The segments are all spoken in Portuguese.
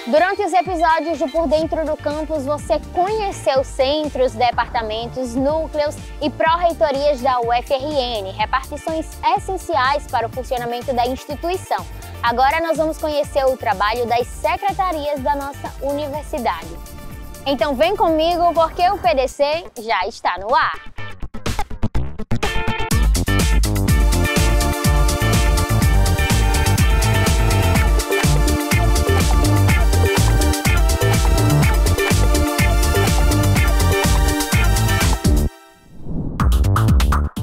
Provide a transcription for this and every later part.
Durante os episódios do Por Dentro do Campus, você conheceu centros, departamentos, núcleos e pró-reitorias da UFRN, repartições essenciais para o funcionamento da instituição. Agora nós vamos conhecer o trabalho das secretarias da nossa universidade. Então vem comigo porque o PDC já está no ar.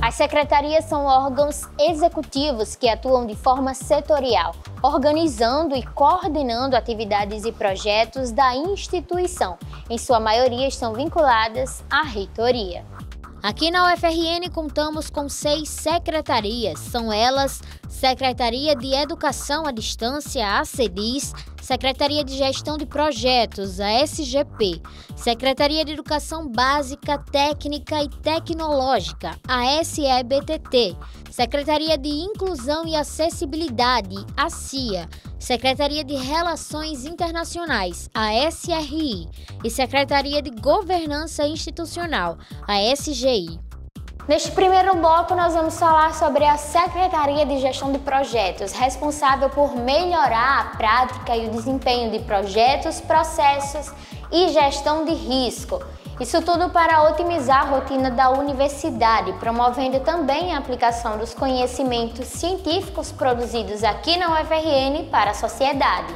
As secretarias são órgãos executivos que atuam de forma setorial, organizando e coordenando atividades e projetos da instituição. Em sua maioria estão vinculadas à reitoria. Aqui na UFRN contamos com 6 secretarias. São elas: Secretaria de Educação à Distância, a SEDIS, Secretaria de Gestão de Projetos, a SGP, Secretaria de Educação Básica, Técnica e Tecnológica, a SEBTT, Secretaria de Inclusão e Acessibilidade, a CIA, Secretaria de Relações Internacionais, a SRI, e Secretaria de Governança Institucional, a SGI. Neste primeiro bloco, nós vamos falar sobre a Secretaria de Gestão de Projetos, responsável por melhorar a prática e o desempenho de projetos, processos e gestão de risco. Isso tudo para otimizar a rotina da universidade, promovendo também a aplicação dos conhecimentos científicos produzidos aqui na UFRN para a sociedade.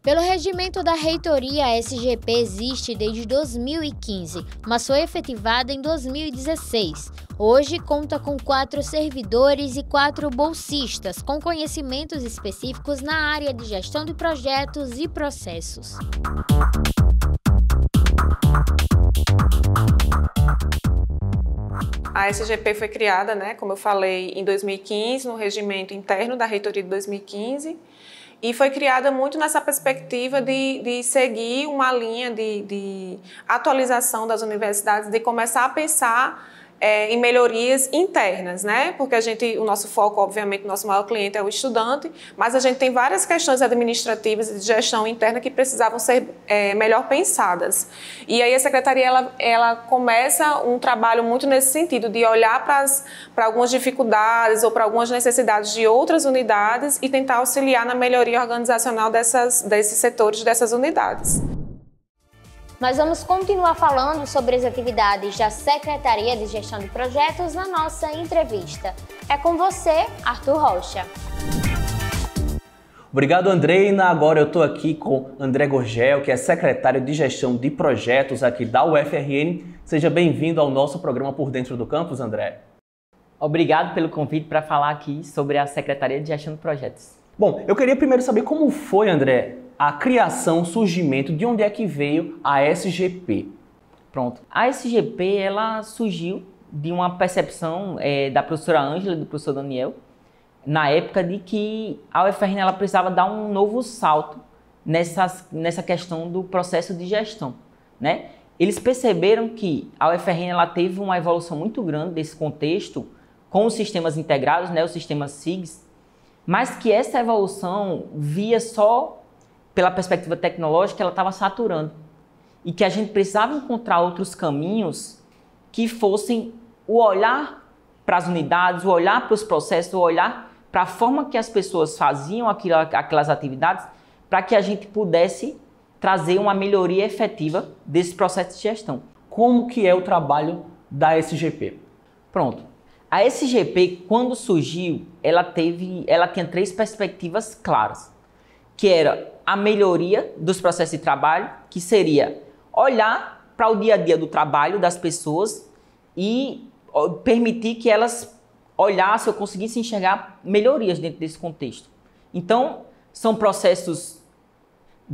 Pelo regimento da reitoria, a SGP existe desde 2015, mas foi efetivada em 2016. Hoje conta com 4 servidores e 4 bolsistas, com conhecimentos específicos na área de gestão de projetos e processos. A SGP foi criada, como eu falei, em 2015, no regimento interno da reitoria de 2015, e foi criada muito nessa perspectiva de seguir uma linha de atualização das universidades, de começar a pensar em melhorias internas, porque o nosso foco, obviamente, o nosso maior cliente é o estudante, mas a gente tem várias questões administrativas e de gestão interna que precisavam ser melhor pensadas. E aí a secretaria ela começa um trabalho muito nesse sentido, de olhar para algumas dificuldades ou para algumas necessidades de outras unidades e tentar auxiliar na melhoria organizacional desses setores, dessas unidades. Nós vamos continuar falando sobre as atividades da Secretaria de Gestão de Projetos na nossa entrevista. É com você, Arthur Rocha. Obrigado, Andreina. Agora eu estou aqui com André Gorgel, que é secretário de Gestão de Projetos aqui da UFRN. Seja bem-vindo ao nosso programa Por Dentro do Campus, André. Obrigado pelo convite para falar aqui sobre a Secretaria de Gestão de Projetos. Bom, eu queria primeiro saber como foi, André, a criação, surgimento, de onde é que veio a SGP? Pronto. A SGP, ela surgiu de uma percepção da professora Ângela e do professor Daniel, na época de que a UFRN ela precisava dar um novo salto nessa questão do processo de gestão, Eles perceberam que a UFRN ela teve uma evolução muito grande desse contexto com os sistemas integrados, os sistemas SIGs, mas que essa evolução via só pela perspectiva tecnológica, ela estava saturando. E que a gente precisava encontrar outros caminhos que fossem o olhar para as unidades, o olhar para os processos, o olhar para a forma que as pessoas faziam aquelas atividades, para que a gente pudesse trazer uma melhoria efetiva desse processo de gestão. Como que é o trabalho da SGP? Pronto. A SGP, quando surgiu, ela tinha 3 perspectivas claras, que era a melhoria dos processos de trabalho, que seria olhar para o dia a dia do trabalho das pessoas e permitir que elas olhassem ou conseguissem enxergar melhorias dentro desse contexto. Então, são processos,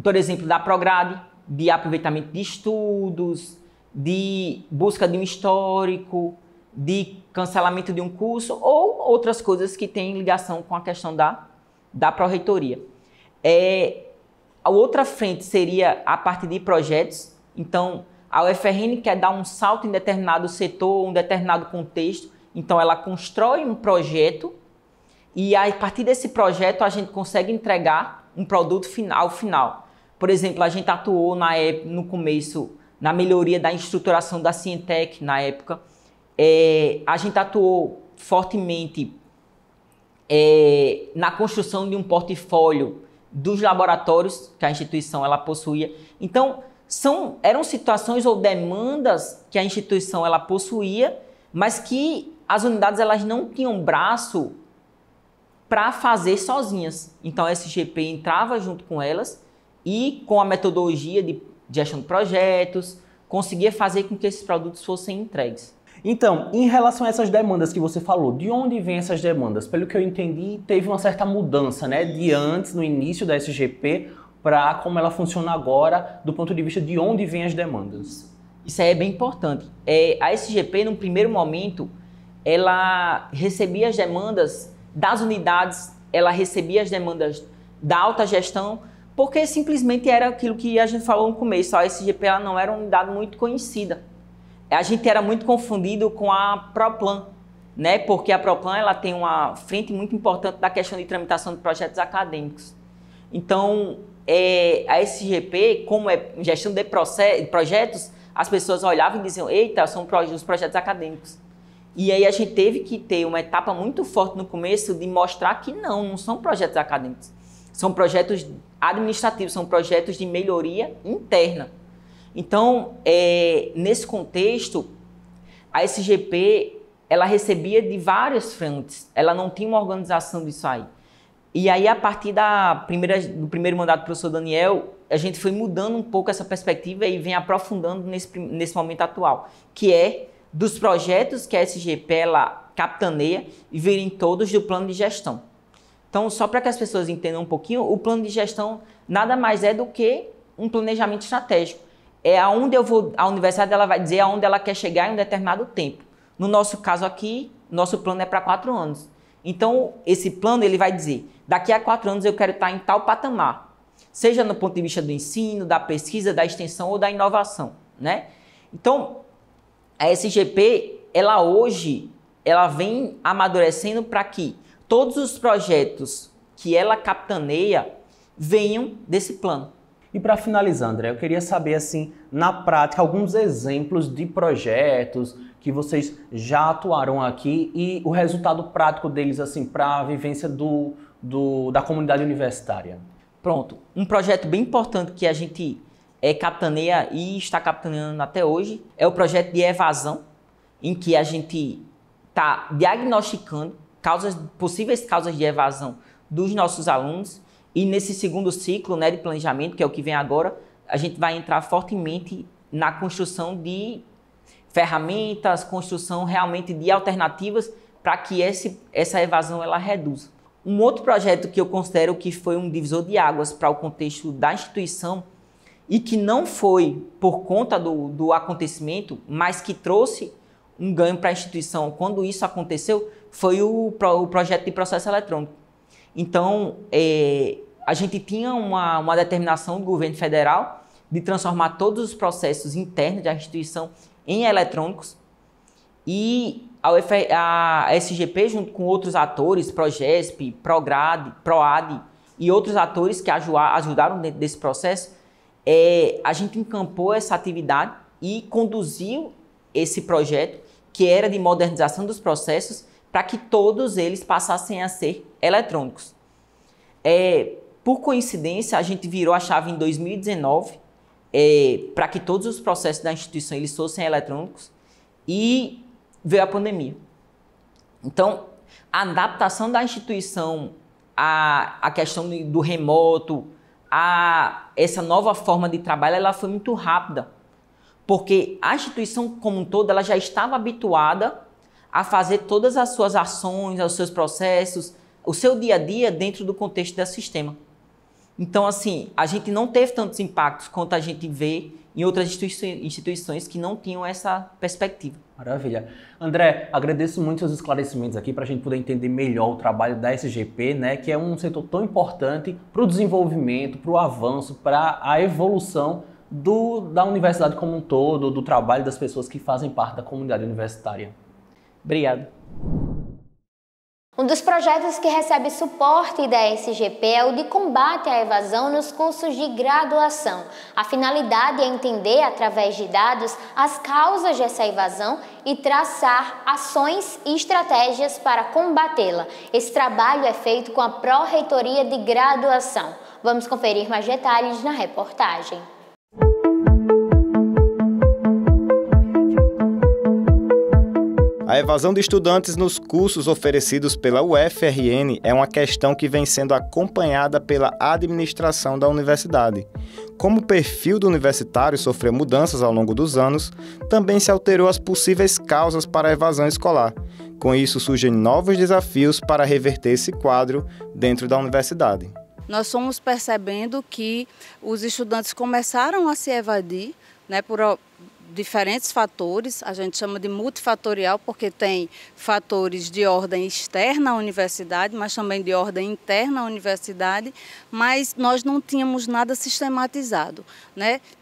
por exemplo, da Prograde, de aproveitamento de estudos, de busca de um histórico, de cancelamento de um curso ou outras coisas que têm ligação com a questão da pró-reitoria. A outra frente seria a parte de projetos. Então, a UFRN quer dar um salto em determinado setor, um determinado contexto. Então, ela constrói um projeto e a partir desse projeto a gente consegue entregar um produto final. Por exemplo, a gente atuou no começo na melhoria da estruturação da Cientec na época. A gente atuou fortemente na construção de um portfólio dos laboratórios que a instituição ela possuía. Então, eram situações ou demandas que a instituição ela possuía, mas que as unidades elas não tinham braço para fazer sozinhas. Então, a SGP entrava junto com elas e, com a metodologia de gestão de projetos, conseguia fazer com que esses produtos fossem entregues. Então, em relação a essas demandas que você falou, de onde vêm essas demandas? Pelo que eu entendi, teve uma certa mudança, né? De antes, no início da SGP, para como ela funciona agora, do ponto de vista de onde vêm as demandas. Isso aí é bem importante. A SGP, no primeiro momento, ela recebia as demandas das unidades, ela recebia as demandas da alta gestão, porque simplesmente era aquilo que a gente falou no começo, a SGP ela não era uma unidade muito conhecida. A gente era muito confundido com a Proplan, né? Porque a Proplan ela tem uma frente muito importante da questão de tramitação de projetos acadêmicos. Então, a SGP, como é gestão de projetos, as pessoas olhavam e diziam, eita, são os projetos acadêmicos. E aí a gente teve que ter uma etapa muito forte no começo de mostrar que não são projetos acadêmicos. São projetos administrativos, são projetos de melhoria interna. Então, nesse contexto, a SGP ela recebia de várias frentes, ela não tinha uma organização disso aí. E aí, a partir do primeiro mandato do professor Daniel, a gente foi mudando um pouco essa perspectiva e vem aprofundando nesse momento atual, que é dos projetos que a SGP ela capitaneia e virem todos do plano de gestão. Então, só para que as pessoas entendam um pouquinho, o plano de gestão nada mais é do que um planejamento estratégico. É aonde a universidade ela vai dizer aonde ela quer chegar em um determinado tempo. No nosso caso aqui, nosso plano é para 4 anos. Então, esse plano ele vai dizer, daqui a 4 anos eu quero estar em tal patamar. Seja no ponto de vista do ensino, da pesquisa, da extensão ou da inovação, né? Então, a SGP, ela hoje, ela vem amadurecendo para que todos os projetos que ela capitaneia venham desse plano. E para finalizar, André, eu queria saber, assim, na prática, alguns exemplos de projetos que vocês já atuaram aqui e o resultado prático deles, assim, para a vivência da comunidade universitária. Pronto. Um projeto bem importante que a gente capitaneia e está capitaneando até hoje é o projeto de evasão, em que a gente está diagnosticando possíveis causas de evasão dos nossos alunos. E nesse segundo ciclo, né, de planejamento, que é o que vem agora, a gente vai entrar fortemente na construção de ferramentas, construção realmente de alternativas para que essa evasão ela reduza. Um outro projeto que eu considero que foi um divisor de águas para o contexto da instituição e que não foi por conta do acontecimento, mas que trouxe um ganho para a instituição quando isso aconteceu, foi o projeto de processo eletrônico. Então, a gente tinha uma determinação do governo federal de transformar todos os processos internos da instituição em eletrônicos e a SGP, junto com outros atores, Progesp, Prograde, Proad e outros atores que ajudaram dentro desse processo, a gente encampou essa atividade e conduziu esse projeto, que era de modernização dos processos, para que todos eles passassem a ser eletrônicos. Por coincidência, a gente virou a chave em 2019 para que todos os processos da instituição eles fossem eletrônicos e veio a pandemia. Então, a adaptação da instituição à questão do remoto, a essa nova forma de trabalho, ela foi muito rápida, porque a instituição como um todo ela já estava habituada a fazer todas as suas ações, os seus processos, o seu dia a dia dentro do contexto desse sistema. Então, assim, a gente não teve tantos impactos quanto a gente vê em outras instituições que não tinham essa perspectiva. Maravilha. André, agradeço muito os esclarecimentos aqui para a gente poder entender melhor o trabalho da SGP, né, que é um setor tão importante para o desenvolvimento, para o avanço, para a evolução da universidade como um todo, do trabalho das pessoas que fazem parte da comunidade universitária. Obrigado. Um dos projetos que recebe suporte da SGP é o de combate à evasão nos cursos de graduação. A finalidade é entender, através de dados, as causas dessa evasão e traçar ações e estratégias para combatê-la. Esse trabalho é feito com a Pró-Reitoria de Graduação. Vamos conferir mais detalhes na reportagem. A evasão de estudantes nos cursos oferecidos pela UFRN é uma questão que vem sendo acompanhada pela administração da universidade. Como o perfil do universitário sofreu mudanças ao longo dos anos, também se alterou as possíveis causas para a evasão escolar. Com isso, surgem novos desafios para reverter esse quadro dentro da universidade. Nós fomos percebendo que os estudantes começaram a se evadir, por diferentes fatores, a gente chama de multifatorial porque tem fatores de ordem externa à universidade, mas também de ordem interna à universidade, mas nós não tínhamos nada sistematizado,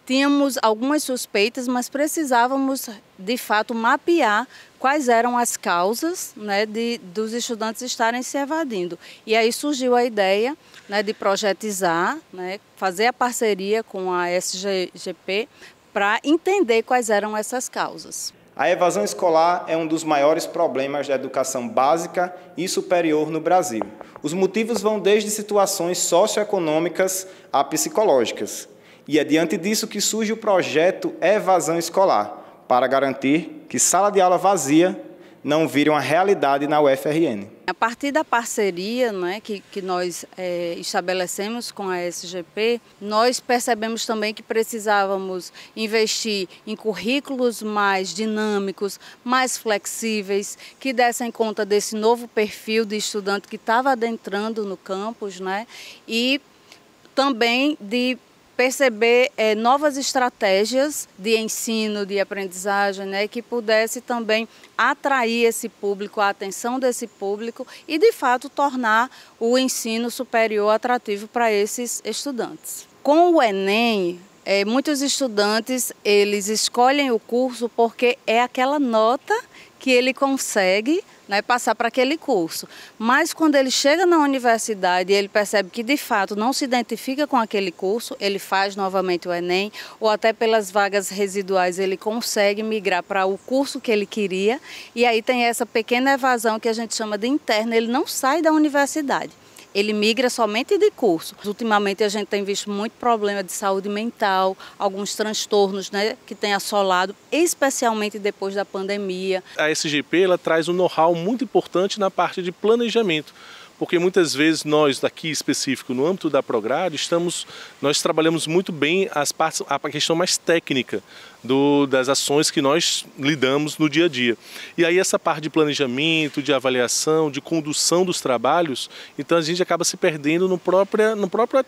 Tínhamos algumas suspeitas, mas precisávamos de fato mapear quais eram as causas dos estudantes estarem se evadindo. E aí surgiu a ideia de projetizar, fazer a parceria com a SGP para entender quais eram essas causas. A evasão escolar é um dos maiores problemas da educação básica e superior no Brasil. Os motivos vão desde situações socioeconômicas a psicológicas. E é diante disso que surge o projeto Evasão Escolar, para garantir que sala de aula vazia não vire uma realidade na UFRN. A partir da parceria que nós estabelecemos com a SGP, nós percebemos também que precisávamos investir em currículos mais dinâmicos, mais flexíveis, que dessem conta desse novo perfil de estudante que estava adentrando no campus, e também de perceber novas estratégias de ensino, de aprendizagem, que pudesse também atrair esse público, a atenção desse público e, de fato, tornar o ensino superior atrativo para esses estudantes. Com o Enem, muitos estudantes eles escolhem o curso porque é aquela nota que ele consegue passar para aquele curso. Mas quando ele chega na universidade e ele percebe que de fato não se identifica com aquele curso, ele faz novamente o Enem ou até pelas vagas residuais ele consegue migrar para o curso que ele queria e aí tem essa pequena evasão que a gente chama de interna, ele não sai da universidade. Ele migra somente de curso. Ultimamente a gente tem visto muito problema de saúde mental, alguns transtornos que tem assolado, especialmente depois da pandemia. A SGP ela traz um know-how muito importante na parte de planejamento. Porque muitas vezes nós, daqui específico, no âmbito da Prograde, nós trabalhamos muito bem a questão mais técnica das ações que nós lidamos no dia a dia. E aí essa parte de planejamento, de avaliação, de condução dos trabalhos, então a gente acaba se perdendo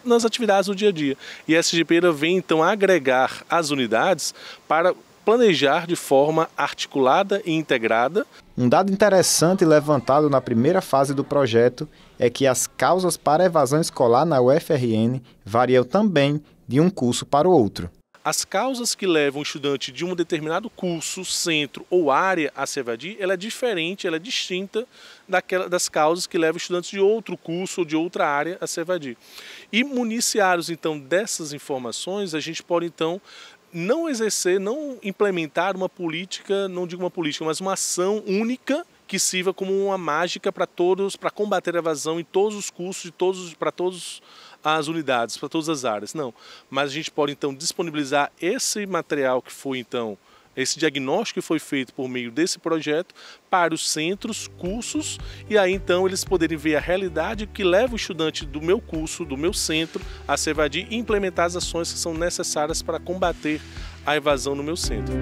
nas atividades do dia a dia. E a SGP vem então agregar as unidades para planejar de forma articulada e integrada. Um dado interessante levantado na primeira fase do projeto é que as causas para a evasão escolar na UFRN variam também de um curso para o outro. As causas que levam o estudante de um determinado curso, centro ou área a se evadir, ela é diferente, ela é distinta das causas que levam estudantes de outro curso ou de outra área a se evadir. E municiados então dessas informações, a gente pode então não implementar uma política, não digo uma política, mas uma ação única que sirva como uma mágica para todos, para combater a evasão em todos os cursos, para todas as unidades, para todas as áreas. Não, mas a gente pode então disponibilizar esse material que foi então, esse diagnóstico que foi feito por meio desse projeto para os centros, cursos, e aí então eles poderem ver a realidade que leva o estudante do meu curso, do meu centro, a se evadir e implementar as ações que são necessárias para combater a evasão no meu centro.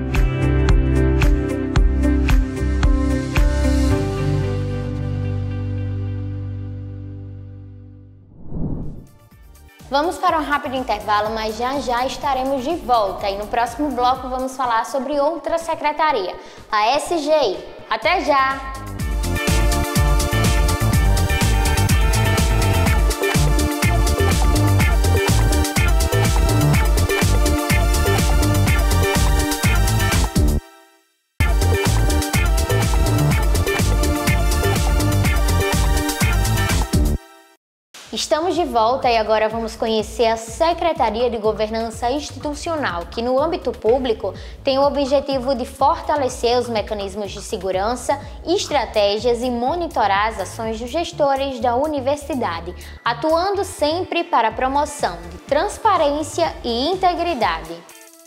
Vamos para um rápido intervalo, mas já estaremos de volta e no próximo bloco vamos falar sobre outra secretaria, a SGI. Até já! Estamos de volta e agora vamos conhecer a Secretaria de Governança Institucional, que no âmbito público tem o objetivo de fortalecer os mecanismos de segurança, estratégias e monitorar as ações dos gestores da universidade, atuando sempre para a promoção de transparência e integridade.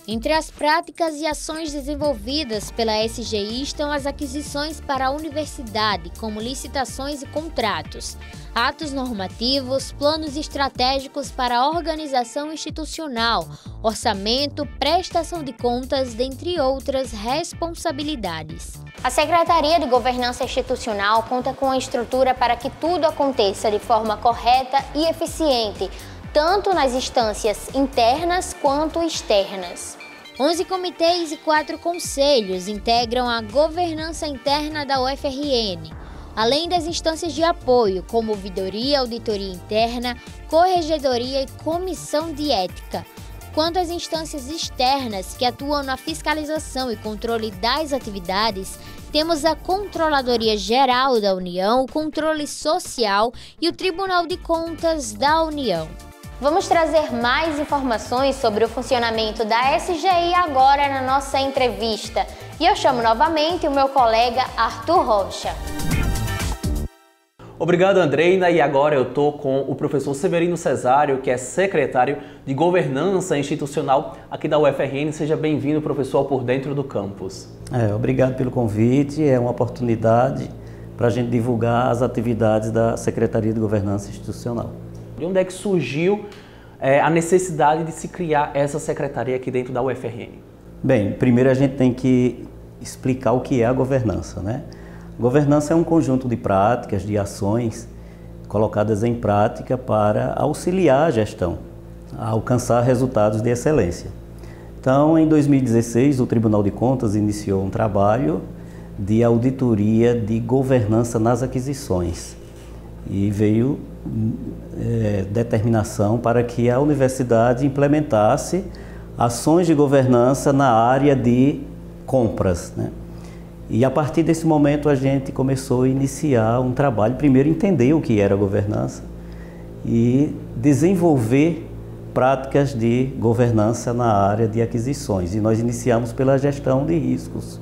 Entre as práticas e ações desenvolvidas pela SGI estão as aquisições para a universidade, como licitações e contratos, atos normativos, planos estratégicos para a organização institucional, orçamento, prestação de contas, dentre outras responsabilidades. A Secretaria de Governança Institucional conta com a estrutura para que tudo aconteça de forma correta e eficiente, tanto nas instâncias internas quanto externas. 11 comitês e 4 conselhos integram a governança interna da UFRN, além das instâncias de apoio, como ouvidoria, auditoria interna, corregedoria e comissão de ética. Quanto às instâncias externas, que atuam na fiscalização e controle das atividades, temos a Controladoria Geral da União, o Controle Social e o Tribunal de Contas da União. Vamos trazer mais informações sobre o funcionamento da SGI agora na nossa entrevista. E eu chamo novamente o meu colega Arthur Rocha. Obrigado, Andreina. E agora eu estou com o professor Severino Cesário, que é secretário de Governança Institucional aqui da UFRN. Seja bem-vindo, professor, Por Dentro do Campus. Obrigado pelo convite. É uma oportunidade para a gente divulgar as atividades da Secretaria de Governança Institucional. De onde é que surgiu a necessidade de se criar essa secretaria aqui dentro da UFRN? Bem, primeiro a gente tem que explicar o que é a governança, né? Governança é um conjunto de práticas, de ações colocadas em prática para auxiliar a gestão a alcançar resultados de excelência. Então, em 2016, o Tribunal de Contas iniciou um trabalho de auditoria de governança nas aquisições e veio determinação para que a universidade implementasse ações de governança na área de compras, né? E a partir desse momento a gente começou a iniciar um trabalho, primeiro entender o que era governança e desenvolver práticas de governança na área de aquisições. E nós iniciamos pela gestão de riscos.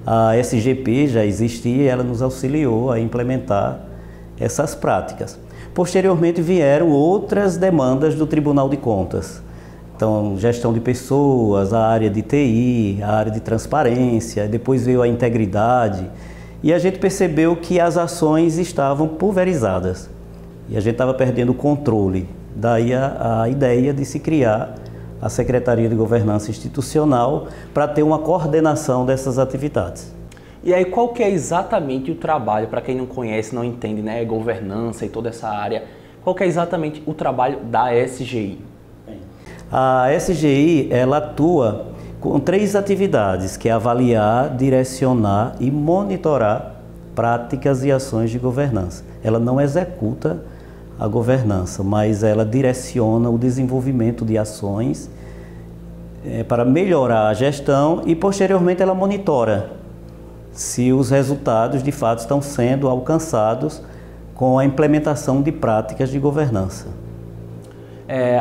A SGP já existia e ela nos auxiliou a implementar essas práticas. Posteriormente vieram outras demandas do Tribunal de Contas. Então, gestão de pessoas, a área de TI, a área de transparência, depois veio a integridade. E a gente percebeu que as ações estavam pulverizadas e a gente estava perdendo o controle. Daí a ideia de se criar a Secretaria de Governança Institucional para ter uma coordenação dessas atividades. E aí, qual que é exatamente o trabalho, para quem não conhece, não entende, né, governança e toda essa área, qual que é exatamente o trabalho da SGI? A SGI, ela atua com 3 atividades, que é avaliar, direcionar e monitorar práticas e ações de governança. Ela não executa a governança, mas ela direciona o desenvolvimento de ações para melhorar a gestão e, posteriormente, ela monitora se os resultados de fato estão sendo alcançados com a implementação de práticas de governança.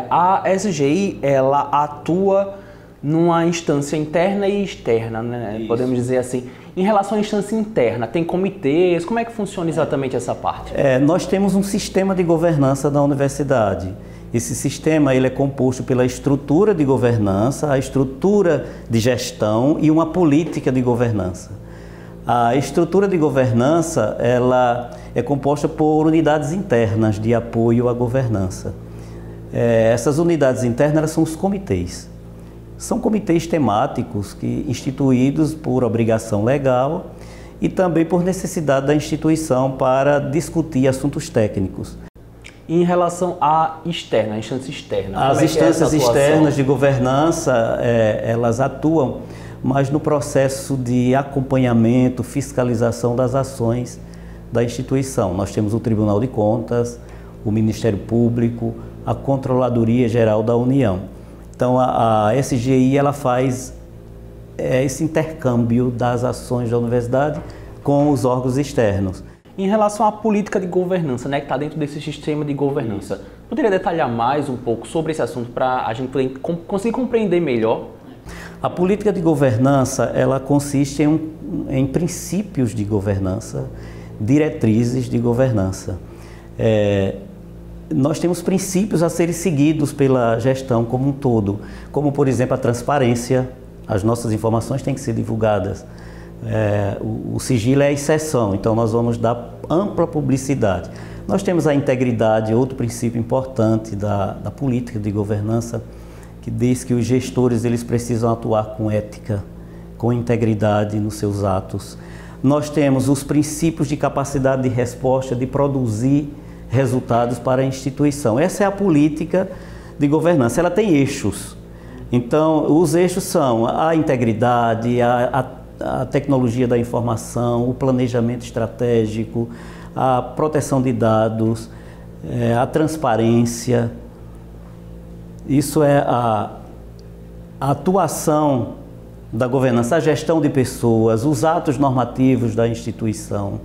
A SGI, ela atua numa instância interna e externa, né? Isso. Podemos dizer assim. Em relação à instância interna, tem comitês, como é que funciona exatamente essa parte? Nós temos um sistema de governança da universidade. Esse sistema ele é composto pela estrutura de governança, a estrutura de gestão e uma política de governança. A estrutura de governança ela é composta por unidades internas de apoio à governança. Essas unidades internas elas são os comitês. São comitês temáticos instituídos por obrigação legal e também por necessidade da instituição para discutir assuntos técnicos. Em relação à externa, a instância externa. As instâncias externas de governança, elas atuam mas no processo de acompanhamento, fiscalização das ações da instituição. Nós temos o Tribunal de Contas, o Ministério Público, a Controladoria Geral da União. Então a SGI ela faz esse intercâmbio das ações da universidade com os órgãos externos. Em relação à política de governança, né, que está dentro desse sistema de governança, poderia detalhar mais um pouco sobre esse assunto para a gente poder conseguir compreender melhor? A política de governança, ela consiste em princípios de governança, diretrizes de governança. Nós temos princípios a serem seguidos pela gestão como um todo, como, por exemplo, a transparência. As nossas informações têm que ser divulgadas. O sigilo é a exceção, então nós vamos dar ampla publicidade. Nós temos a integridade, outro princípio importante da política de governança, que diz que os gestores eles precisam atuar com ética, com integridade nos seus atos. Nós temos os princípios de capacidade de resposta, de produzir resultados para a instituição. Essa é a política de governança. Ela tem eixos. Então, os eixos são a integridade, a tecnologia da informação, o planejamento estratégico, a proteção de dados, a transparência. Isso é a atuação da governança, a gestão de pessoas, os atos normativos da instituição,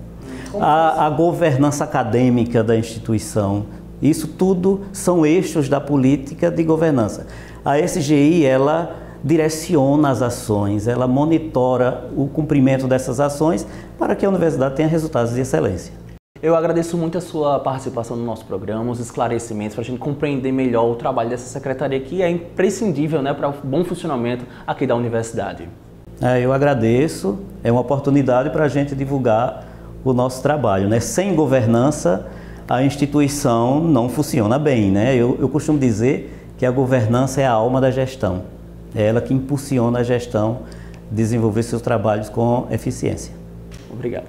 a governança acadêmica da instituição. Isso tudo são eixos da política de governança. A SGI, ela direciona as ações, ela monitora o cumprimento dessas ações para que a universidade tenha resultados de excelência. Eu agradeço muito a sua participação no nosso programa, os esclarecimentos, para a gente compreender melhor o trabalho dessa secretaria, que é imprescindível, né, para o bom funcionamento aqui da universidade. Eu agradeço, é uma oportunidade para a gente divulgar o nosso trabalho, né? Sem governança, a instituição não funciona bem, né? Eu costumo dizer que a governança é a alma da gestão, é ela que impulsiona a gestão a desenvolver seus trabalhos com eficiência. Obrigado.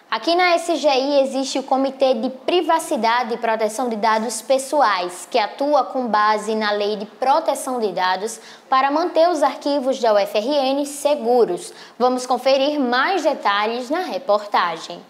Aqui na SGI existe o Comitê de Privacidade e Proteção de Dados Pessoais, que atua com base na Lei de Proteção de Dados para manter os arquivos da UFRN seguros. Vamos conferir mais detalhes na reportagem.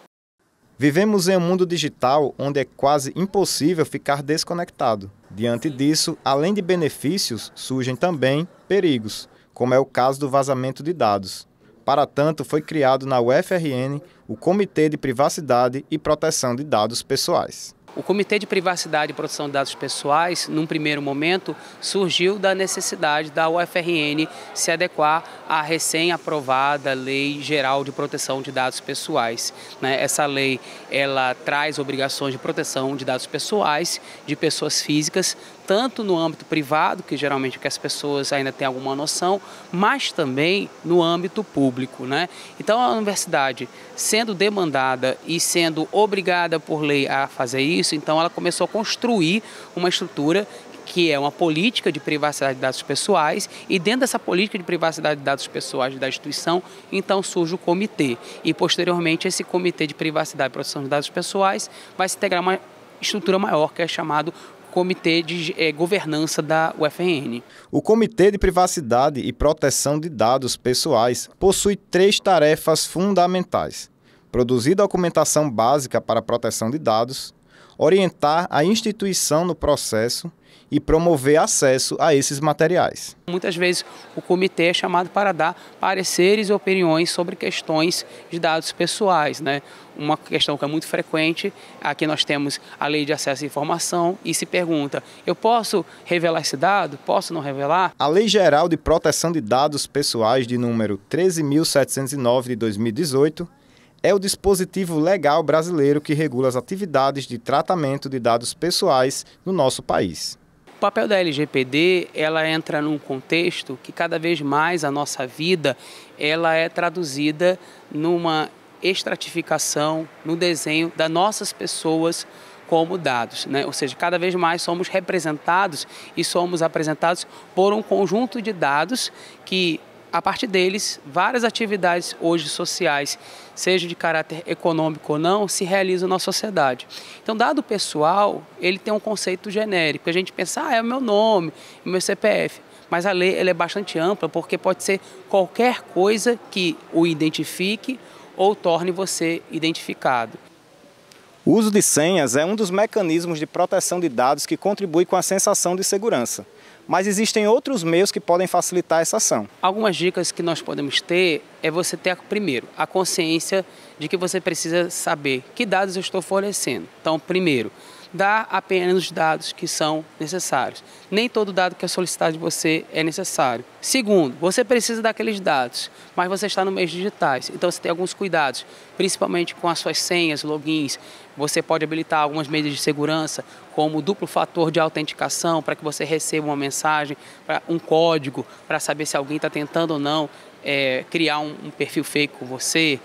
Vivemos em um mundo digital onde é quase impossível ficar desconectado. Diante disso, além de benefícios, surgem também perigos, como é o caso do vazamento de dados. Para tanto, foi criado na UFRN o Comitê de Privacidade e Proteção de Dados Pessoais. O Comitê de Privacidade e Proteção de Dados Pessoais, num primeiro momento, surgiu da necessidade da UFRN se adequar à recém-aprovada Lei Geral de Proteção de Dados Pessoais. Essa lei, ela traz obrigações de proteção de dados pessoais de pessoas físicas, tanto no âmbito privado, que geralmente que as pessoas ainda têm alguma noção, mas também no âmbito público, Então a universidade, sendo demandada e sendo obrigada por lei a fazer isso, então ela começou a construir uma estrutura que é uma política de privacidade de dados pessoais, e dentro dessa política de privacidade de dados pessoais da instituição, então surge o comitê. E posteriormente esse Comitê de Privacidade e Proteção de Dados Pessoais vai se integrar uma estrutura maior, que é chamado Comitê de Governança da UFRN. O Comitê de Privacidade e Proteção de Dados Pessoais possui 3 tarefas fundamentais: produzir documentação básica para a proteção de dados, orientar a instituição no processo e promover acesso a esses materiais. Muitas vezes o comitê é chamado para dar pareceres e opiniões sobre questões de dados pessoais, Uma questão que é muito frequente, aqui nós temos a Lei de Acesso à Informação e se pergunta, eu posso revelar esse dado? Posso não revelar? A Lei Geral de Proteção de Dados Pessoais de número 13.709 de 2018 é o dispositivo legal brasileiro que regula as atividades de tratamento de dados pessoais no nosso país. O papel da LGPD, ela entra num contexto que cada vez mais a nossa vida ela é traduzida numa estratificação, no desenho das nossas pessoas como dados, Ou seja, cada vez mais somos representados e somos apresentados por um conjunto de dados que, a partir deles, várias atividades hoje sociais, seja de caráter econômico ou não, se realizam na sociedade. Então, dado pessoal, ele tem um conceito genérico. A gente pensa, é o meu nome, o meu CPF. Mas a lei ela é bastante ampla, porque pode ser qualquer coisa que o identifique ou torne você identificado. O uso de senhas é um dos mecanismos de proteção de dados que contribui com a sensação de segurança. Mas existem outros meios que podem facilitar essa ação. Algumas dicas que nós podemos ter é você ter, primeiro, a consciência de que você precisa saber que dados eu estou fornecendo. Então, primeiro, dá apenas os dados que são necessários. Nem todo dado que é solicitado de você é necessário. Segundo, você precisa daqueles dados, mas você está no meio digitais, então você tem alguns cuidados, principalmente com as suas senhas, logins. Você pode habilitar algumas medidas de segurança, como duplo fator de autenticação, para que você receba uma mensagem, um código, para saber se alguém está tentando ou não criar um perfil fake com você.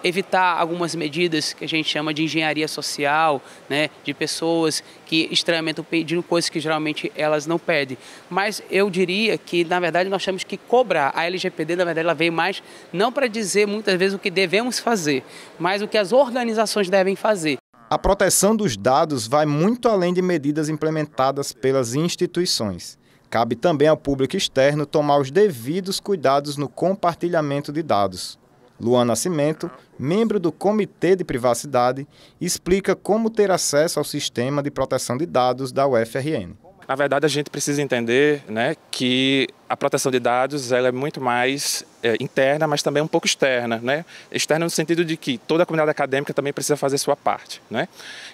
Evitar algumas medidas que a gente chama de engenharia social, né, de pessoas que estranhamente estão pedindo coisas que geralmente elas não pedem. Mas eu diria que, na verdade, nós temos que cobrar. A LGPD, na verdade, ela veio mais não para dizer muitas vezes o que devemos fazer, mas o que as organizações devem fazer. A proteção dos dados vai muito além de medidas implementadas pelas instituições. Cabe também ao público externo tomar os devidos cuidados no compartilhamento de dados. Luan Nascimento, membro do Comitê de Privacidade, explica como ter acesso ao sistema de proteção de dados da UFRN. Na verdade, a gente precisa entender, né, que a proteção de dados ela é muito mais interna, mas também um pouco externa, né? Externa no sentido de que toda a comunidade acadêmica também precisa fazer sua parte, né?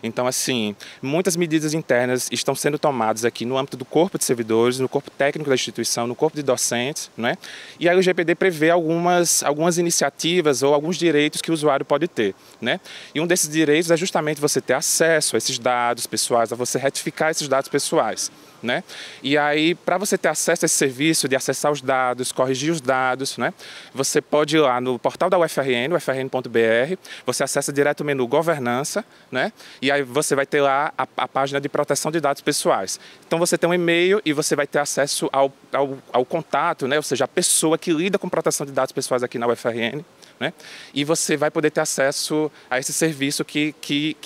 Então, assim, muitas medidas internas estão sendo tomadas aqui no âmbito do corpo de servidores, no corpo técnico da instituição, no corpo de docentes, né? E a LGPD prevê algumas iniciativas ou alguns direitos que o usuário pode ter, né? E um desses direitos é justamente você ter acesso a esses dados pessoais, a você retificar esses dados pessoais, né? E aí, para você ter acesso a esse serviço de acessar os dados, corrigir os dados, né? Você pode ir lá no portal da UFRN, ufrn.br, você acessa direto o menu Governança, né? E aí você vai ter lá a página de proteção de dados pessoais. Então você tem um e-mail e você vai ter acesso ao contato, né? Ou seja, a pessoa que lida com proteção de dados pessoais aqui na UFRN, né? E você vai poder ter acesso a esse serviço que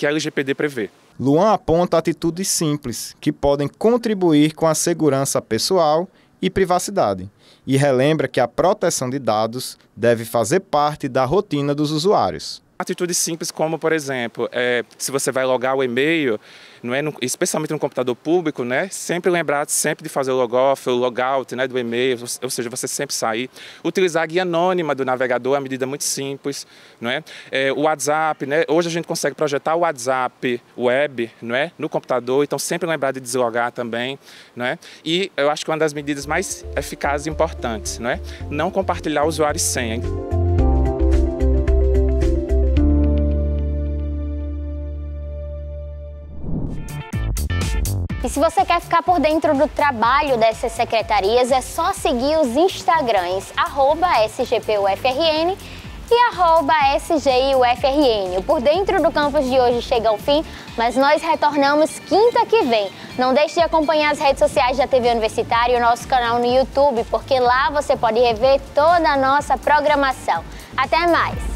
a LGPD prevê. Luan aponta atitudes simples que podem contribuir com a segurança pessoal e privacidade, e relembra que a proteção de dados deve fazer parte da rotina dos usuários. Atitudes simples como, por exemplo, se você vai logar o e-mail, não é, especialmente no computador público, né, sempre lembrar sempre de fazer o logoff, o logout, né, do e-mail, ou seja, você sempre sair. Utilizar a guia anônima do navegador é uma medida muito simples. Não é? O WhatsApp, né, hoje a gente consegue projetar o WhatsApp web, não é, no computador, então sempre lembrar de deslogar também. Não é? E eu acho que uma das medidas mais eficazes e importantes, não é, não compartilhar usuário e senha. E se você quer ficar por dentro do trabalho dessas secretarias, é só seguir os Instagrams @sgpufrn e @sgiufrn. O Por Dentro do Campus de hoje chega ao fim, mas nós retornamos quinta que vem. Não deixe de acompanhar as redes sociais da TV Universitária e o nosso canal no YouTube, porque lá você pode rever toda a nossa programação. Até mais!